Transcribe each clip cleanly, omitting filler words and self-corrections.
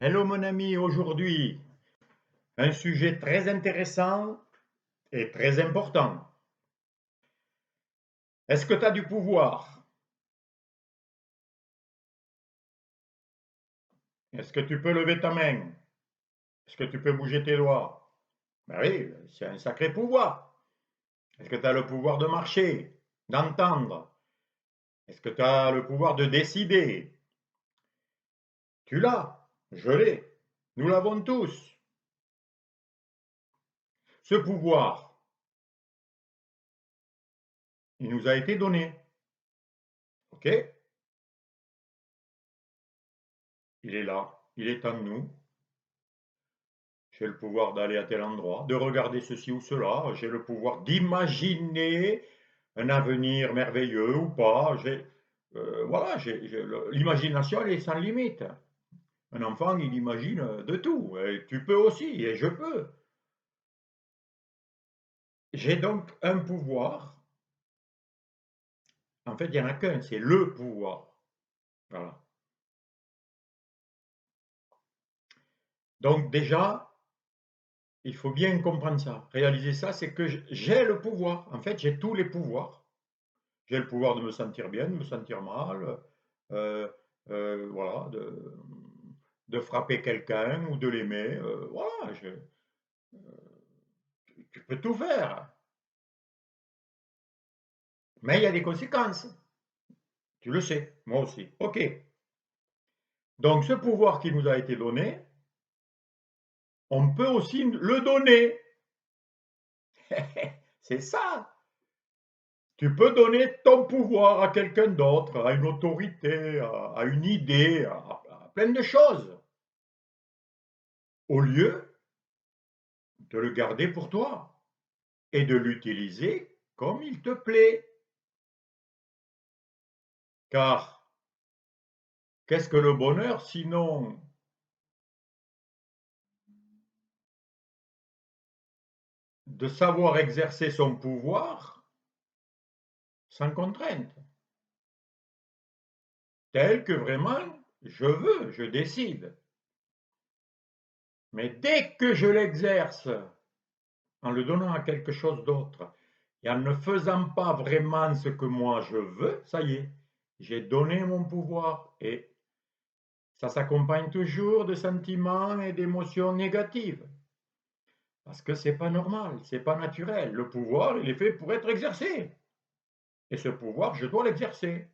Hello mon ami, aujourd'hui, un sujet très intéressant et très important. Est-ce que tu as du pouvoir? Est-ce que tu peux lever ta main? Est-ce que tu peux bouger tes doigts? Ben oui, c'est un sacré pouvoir. Est-ce que tu as le pouvoir de marcher, d'entendre? Est-ce que tu as le pouvoir de décider? Tu l'as, je l'ai, nous l'avons tous. Ce pouvoir, il nous a été donné, ok? Il est là, il est en nous. J'ai le pouvoir d'aller à tel endroit, de regarder ceci ou cela. J'ai le pouvoir d'imaginer un avenir merveilleux ou pas. Voilà, l'imagination, elle est sans limite. Un enfant, il imagine de tout. Et tu peux aussi, et je peux. J'ai donc un pouvoir. En fait, il n'y en a qu'un, c'est le pouvoir. Voilà. Donc déjà, il faut bien comprendre ça. Réaliser ça, c'est que j'ai le pouvoir. En fait, j'ai tous les pouvoirs. J'ai le pouvoir de me sentir bien, de me sentir mal, euh, voilà, de frapper quelqu'un ou de l'aimer. Voilà, tu peux tout faire. Mais il y a des conséquences. Tu le sais, moi aussi. OK. Donc ce pouvoir qui nous a été donné, on peut aussi le donner. C'est ça. Tu peux donner ton pouvoir à quelqu'un d'autre, à une autorité, à une idée, à plein de choses, au lieu de le garder pour toi et de l'utiliser comme il te plaît. Car qu'est-ce que le bonheur sinon de savoir exercer son pouvoir sans contrainte, tel que vraiment je veux, je décide. Mais dès que je l'exerce en le donnant à quelque chose d'autre et en ne faisant pas vraiment ce que moi je veux, ça y est, j'ai donné mon pouvoir et ça s'accompagne toujours de sentiments et d'émotions négatives. Parce que c'est pas normal, c'est pas naturel. Le pouvoir, il est fait pour être exercé. Et ce pouvoir, je dois l'exercer.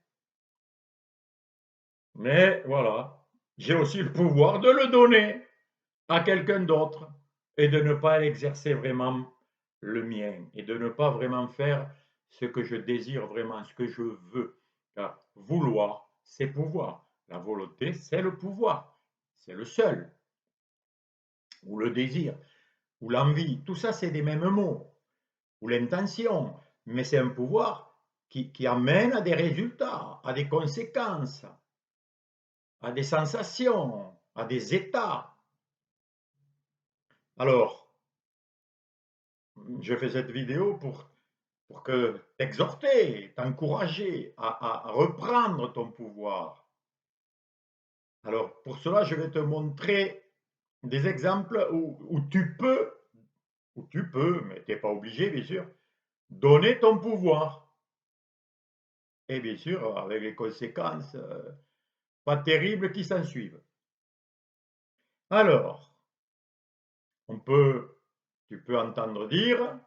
Mais voilà, j'ai aussi le pouvoir de le donner à quelqu'un d'autre et de ne pas l'exercer vraiment le mien et de ne pas vraiment faire ce que je désire vraiment, ce que je veux. Car vouloir, c'est pouvoir. La volonté, c'est le pouvoir. C'est le seul. Ou le désir, ou l'envie. Tout ça, c'est des mêmes mots. Ou l'intention. Mais c'est un pouvoir qui amène à des résultats, à des conséquences, à des sensations, à des états. Alors, je fais cette vidéo pour que t'exhorter, t'encourager à reprendre ton pouvoir. Alors, pour cela, je vais te montrer des exemples où tu peux, mais tu n'es pas obligé, bien sûr, donner ton pouvoir. Et bien sûr, avec les conséquences pas terribles qui s'ensuivent. Alors, tu peux entendre dire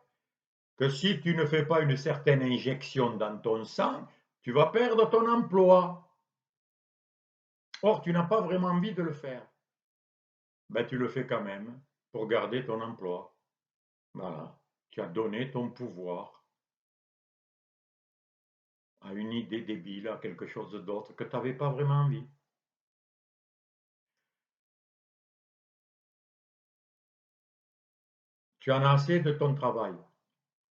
que si tu ne fais pas une certaine injection dans ton sang, tu vas perdre ton emploi. Or, tu n'as pas vraiment envie de le faire. Ben, tu le fais quand même pour garder ton emploi. Voilà. Tu as donné ton pouvoir à une idée débile, à quelque chose d'autre que tu n'avais pas vraiment envie. Tu en as assez de ton travail.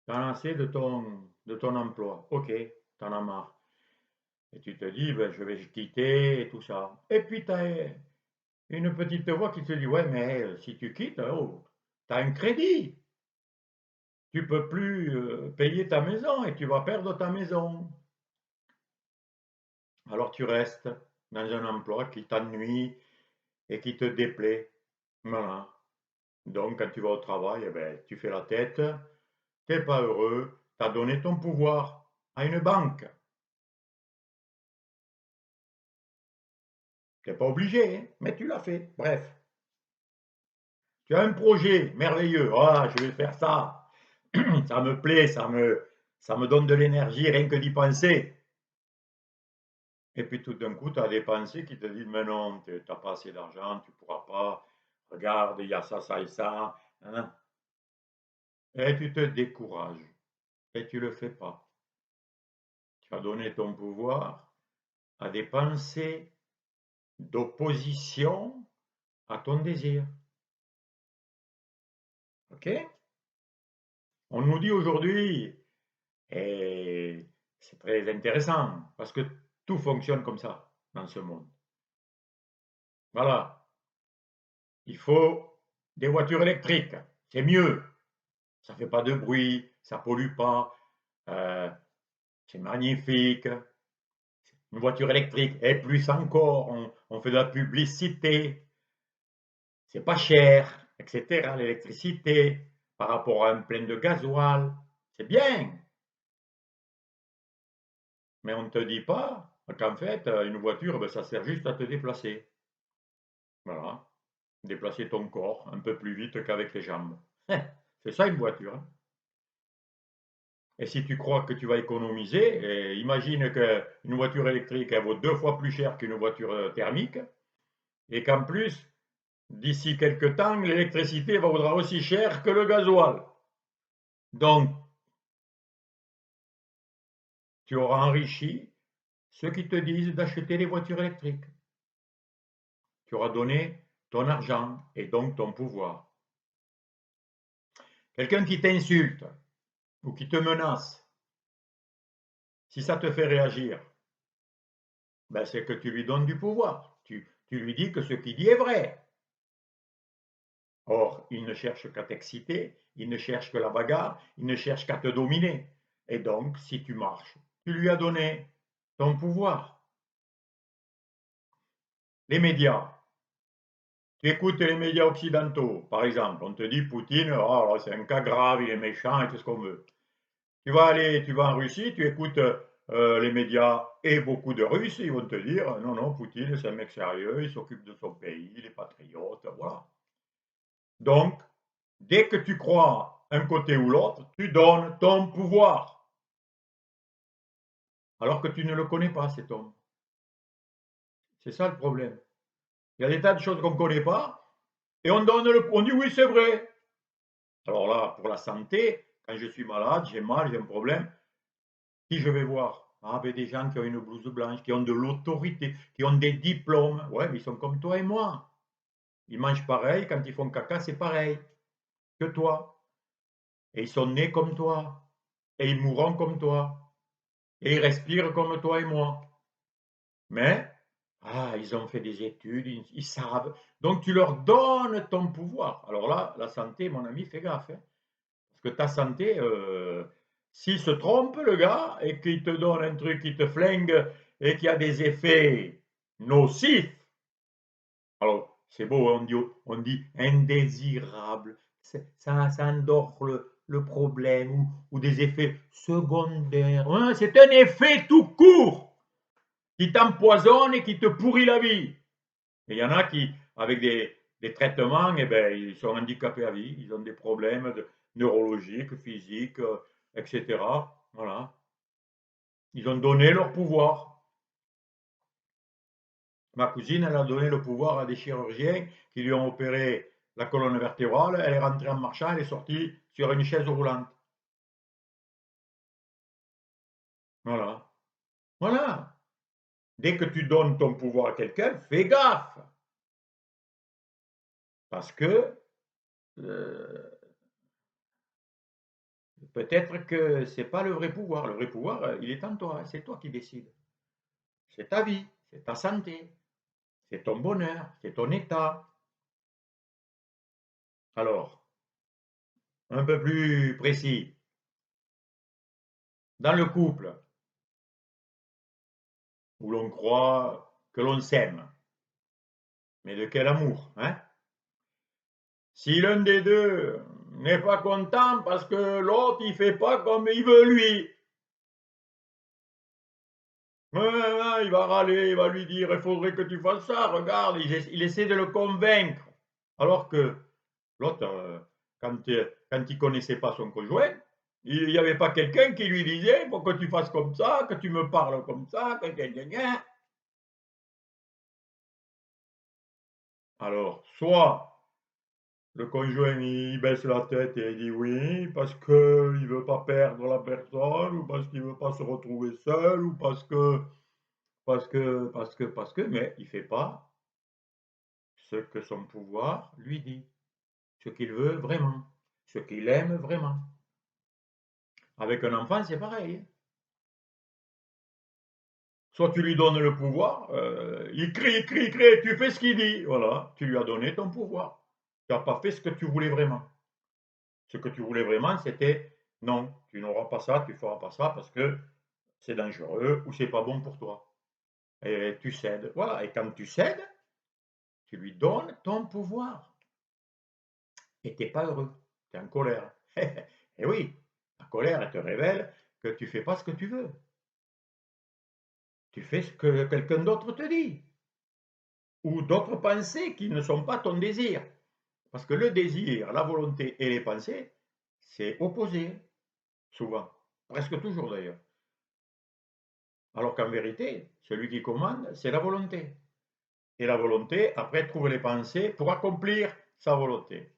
Tu en as assez de ton emploi. Ok, tu en as marre. Et tu te dis, ben, je vais quitter et tout ça. Et puis tu as une petite voix qui te dit, ouais, mais si tu quittes, oh, tu as un crédit. Tu ne peux plus payer ta maison et tu vas perdre ta maison. Alors tu restes dans un emploi qui t'ennuie, et qui te déplaît. Voilà. Donc, quand tu vas au travail, eh ben, tu fais la tête, tu n'es pas heureux, tu as donné ton pouvoir à une banque. Tu n'es pas obligé, hein, mais tu l'as fait. Bref, tu as un projet merveilleux. Ah, je vais faire ça. Ça me plaît, ça me donne de l'énergie rien que d'y penser. Et puis tout d'un coup, tu as des pensées qui te disent, mais non, tu n'as pas assez d'argent, tu ne pourras pas. Regarde, il y a ça, ça et ça. Hein. Et tu te décourages. Et tu ne le fais pas. Tu as donné ton pouvoir à des pensées d'opposition à ton désir. OK? On nous dit aujourd'hui, et c'est très intéressant, parce que tout fonctionne comme ça dans ce monde. Voilà, il faut des voitures électriques, c'est mieux, ça ne fait pas de bruit, ça ne pollue pas, euh, c'est magnifique. Une voiture électrique, et plus encore, on fait de la publicité, c'est pas cher, etc. L'électricité, par rapport à un plein de gasoil, c'est bien. Mais on ne te dit pas qu'en fait, une voiture, ben, ça sert juste à te déplacer. Voilà. Déplacer ton corps un peu plus vite qu'avec les jambes. C'est ça une voiture. Hein. Et si tu crois que tu vas économiser, imagine qu'une voiture électrique, elle vaut 2 fois plus cher qu'une voiture thermique, et qu'en plus, d'ici quelques temps, l'électricité vaudra aussi cher que le gasoil. Donc, tu auras enrichi ceux qui te disent d'acheter des voitures électriques. Tu auras donné ton argent et donc ton pouvoir. Quelqu'un qui t'insulte ou qui te menace, si ça te fait réagir, ben c'est que tu lui donnes du pouvoir. Tu lui dis que ce qu'il dit est vrai. Or, il ne cherche qu'à t'exciter, il ne cherche que la bagarre, il ne cherche qu'à te dominer. Et donc, si tu marches, tu lui as donné ton pouvoir. Les médias. Tu écoutes les médias occidentaux, par exemple, on te dit Poutine, oh, c'est un cas grave, il est méchant et tout ce qu'on veut. Tu vas en Russie, tu écoutes les médias et beaucoup de Russes, ils vont te dire non, non, Poutine, c'est un mec sérieux, il s'occupe de son pays, il est patriote, voilà. Donc, dès que tu crois un côté ou l'autre, tu donnes ton pouvoir, alors que tu ne le connais pas, cet homme. C'est ça le problème. Il y a des tas de choses qu'on ne connaît pas, et on dit oui, c'est vrai. Alors là, pour la santé, quand je suis malade, j'ai mal, j'ai un problème, qui je vais voir? Ah, ben des gens qui ont une blouse blanche, qui ont de l'autorité, qui ont des diplômes. Ouais, mais ils sont comme toi et moi. Ils mangent pareil, quand ils font caca, c'est pareil que toi. Et ils sont nés comme toi. Et ils mourront comme toi. Et ils respirent comme toi et moi. Mais, ils ont fait des études, ils savent. Donc tu leur donnes ton pouvoir. Alors là, la santé, mon ami, fais gaffe. Hein. Parce que ta santé, s'il se trompe, le gars, et qu'il te donne un truc qui te flingue et qui a des effets nocifs, alors c'est beau, hein, on dit indésirable, ça endort le problème ou des effets secondaires. Hein, c'est un effet tout court qui t'empoisonne et qui te pourrit la vie. Et il y en a qui, avec des traitements, eh ben, ils sont handicapés à vie, ils ont des problèmes neurologiques, physiques, etc. Voilà. Ils ont donné leur pouvoir. Ma cousine, elle a donné le pouvoir à des chirurgiens qui lui ont opéré la colonne vertébrale, elle est rentrée en marchant, elle est sortie sur une chaise roulante. Voilà. Voilà. Dès que tu donnes ton pouvoir à quelqu'un, fais gaffe. Parce que euh, peut-être que c'est pas le vrai pouvoir. Le vrai pouvoir, il est en toi. C'est toi qui décides. C'est ta vie, c'est ta santé, c'est ton bonheur, c'est ton état. Alors, un peu plus précis, dans le couple où l'on croit que l'on s'aime, Mais de quel amour, hein? Si l'un des deux n'est pas content parce que l'autre il fait pas comme il veut lui, il va râler, il va lui dire: «Il faudrait que tu fasses ça, regarde», il essaie de le convaincre. Alors que l'autre, quand il connaissait pas son conjoint, il y avait pas quelqu'un qui lui disait: «Il faut que tu fasses comme ça, que tu me parles comme ça, que gna gna gna». Alors, soit le conjoint il baisse la tête et il dit oui parce qu'il veut pas perdre la personne ou parce qu'il veut pas se retrouver seul ou parce que, mais il fait pas ce que son pouvoir lui dit, ce qu'il veut vraiment, ce qu'il aime vraiment. Avec un enfant, c'est pareil, hein. Soit tu lui donnes le pouvoir, il crie, crie, tu fais ce qu'il dit. Voilà, tu lui as donné ton pouvoir. Tu as pas fait ce que tu voulais vraiment. Ce que tu voulais vraiment, c'était: «Non, tu n'auras pas ça, tu feras pas ça parce que c'est dangereux ou c'est pas bon pour toi» et tu cèdes. Voilà, et quand tu cèdes, tu lui donnes ton pouvoir et tu es pas heureux, tu es en colère. Et oui, la colère, elle te révèle que tu fais pas ce que tu veux. Tu fais ce que quelqu'un d'autre te dit ou d'autres pensées qui ne sont pas ton désir. Parce que le désir, la volonté et les pensées, c'est opposé, souvent, presque toujours d'ailleurs. Alors qu'en vérité, celui qui commande, c'est la volonté. Et la volonté, après, trouve les pensées pour accomplir sa volonté.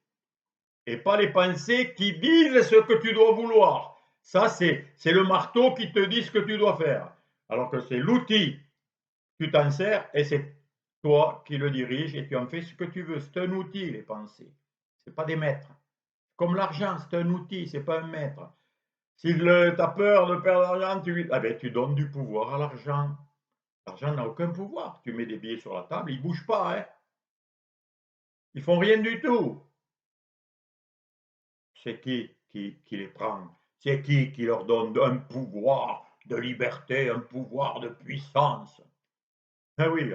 Et pas les pensées qui disent ce que tu dois vouloir. Ça, c'est le marteau qui te dit ce que tu dois faire. Alors que c'est l'outil, tu t'en sers et c'est toi qui le diriges et tu en fais ce que tu veux. C'est un outil, les pensées. Ce pas des maîtres. Comme l'argent, c'est un outil, c'est pas un maître. Si tu as peur de perdre l'argent, tu donnes du pouvoir à l'argent. L'argent n'a aucun pouvoir. Tu mets des billets sur la table, ils ne bougent pas, hein. Ils font rien du tout. C'est qui les prend? C'est qui leur donne un pouvoir de liberté, un pouvoir de puissance? Ah oui,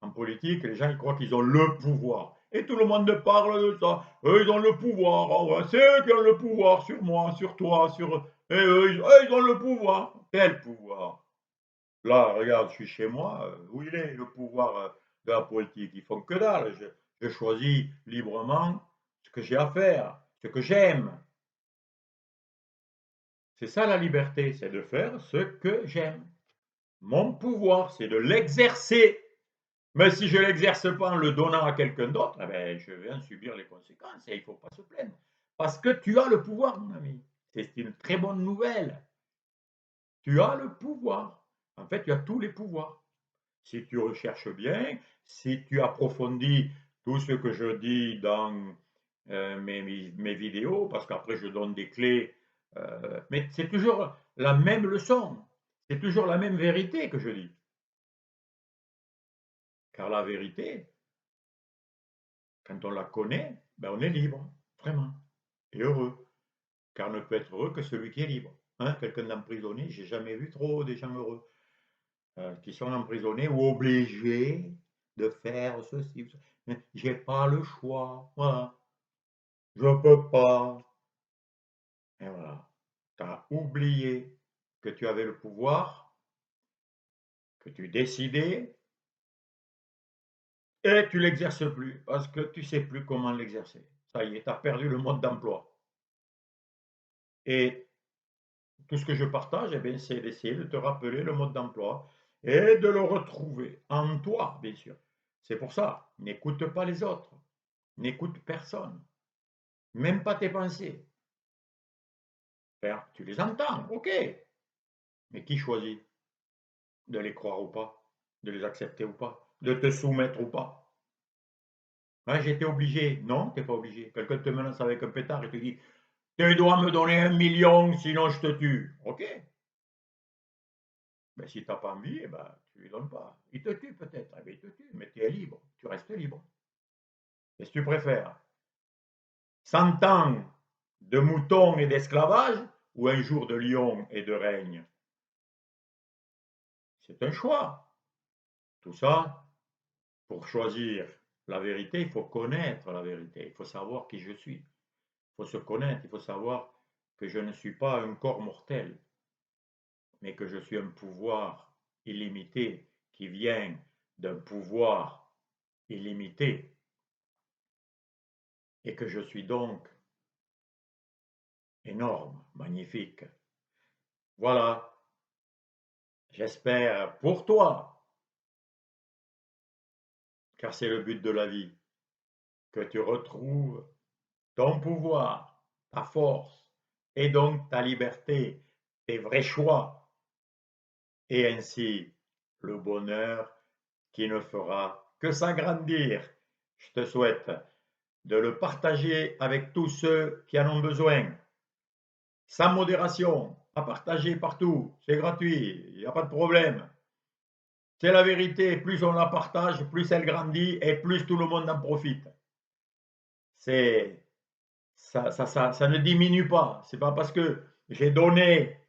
en politique, les gens ils croient qu'ils ont le pouvoir. Et tout le monde parle de ça. Eux, ils ont le pouvoir. Ah ouais, c'est eux qui ont le pouvoir sur moi, sur toi, sur. Et eux, ils ont le pouvoir. Quel pouvoir? Là, regarde, je suis chez moi. Où il est le pouvoir de la politique? Ils font que dalle. Je choisis librement ce que j'ai à faire, ce que j'aime. C'est ça la liberté, c'est de faire ce que j'aime. Mon pouvoir, c'est de l'exercer. Mais si je ne l'exerce pas en le donnant à quelqu'un d'autre, eh ben, je vais en subir les conséquences et il ne faut pas se plaindre. Parce que tu as le pouvoir, mon ami. C'est une très bonne nouvelle. Tu as le pouvoir. En fait, tu as tous les pouvoirs. Si tu recherches bien, si tu approfondis tout ce que je dis dans mes vidéos, parce qu'après je donne des clés, mais c'est toujours la même leçon, c'est toujours la même vérité que je dis. Car la vérité, quand on la connaît, ben on est libre, vraiment, et heureux. Car ne peut être heureux que celui qui est libre. Hein, quelqu'un d'emprisonné, j'ai jamais vu trop des gens heureux. Qui sont emprisonnés ou obligés de faire ceci ou ça. J'ai pas le choix, voilà. Je peux pas. Et voilà. Tu as oublié que tu avais le pouvoir, que tu décidais et tu l'exerces plus parce que tu sais plus comment l'exercer. Ça y est, tu as perdu le mode d'emploi. Et tout ce que je partage, eh bien, c'est d'essayer de te rappeler le mode d'emploi et de le retrouver en toi, bien sûr. C'est pour ça, n'écoute pas les autres, n'écoute personne. Même pas tes pensées. Enfin, tu les entends, ok. Mais qui choisit de les croire ou pas, de les accepter ou pas, de te soumettre ou pas? Hein, j'étais obligé. Non, t'es pas obligé. Quelqu'un te menace avec un pétard et te dit, tu dois me donner 1 million, sinon je te tue. Ok. Mais si t'as pas envie, eh ben, tu lui donnes pas. Il te tue peut-être, eh ben, il te tue, mais tu es libre, tu restes libre. Qu'est-ce que tu préfères? 100 ans de moutons et d'esclavage ou un jour de lion et de règne? C'est un choix. Tout ça pour choisir La vérité, il faut connaître la vérité. Il faut savoir qui je suis. Il faut se connaître. Il faut savoir que je ne suis pas un corps mortel, mais que je suis un pouvoir illimité qui vient d'un pouvoir illimité et que je suis donc énorme, magnifique. Voilà, j'espère pour toi, car c'est le but de la vie, que tu retrouves ton pouvoir, ta force et donc ta liberté, tes vrais choix et ainsi le bonheur qui ne fera que s'agrandir. Je te souhaite de le partager avec tous ceux qui en ont besoin, sans modération, à partager partout, c'est gratuit, il n'y a pas de problème. C'est la vérité, plus on la partage, plus elle grandit et plus tout le monde en profite. C'est ça ne diminue pas. C'est pas parce que j'ai donné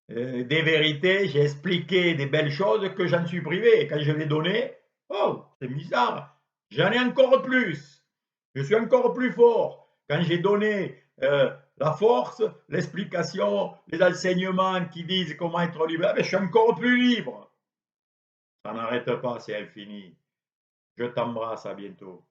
des vérités, j'ai expliqué des belles choses que j'en suis privé. Et quand je les donné, oh, c'est bizarre, j'en ai encore plus. Je suis encore plus fort. Quand j'ai donné la force, l'explication, les enseignements qui disent comment être libre, je suis encore plus libre. Ça n'arrête pas, c'est infini. Je t'embrasse, à bientôt.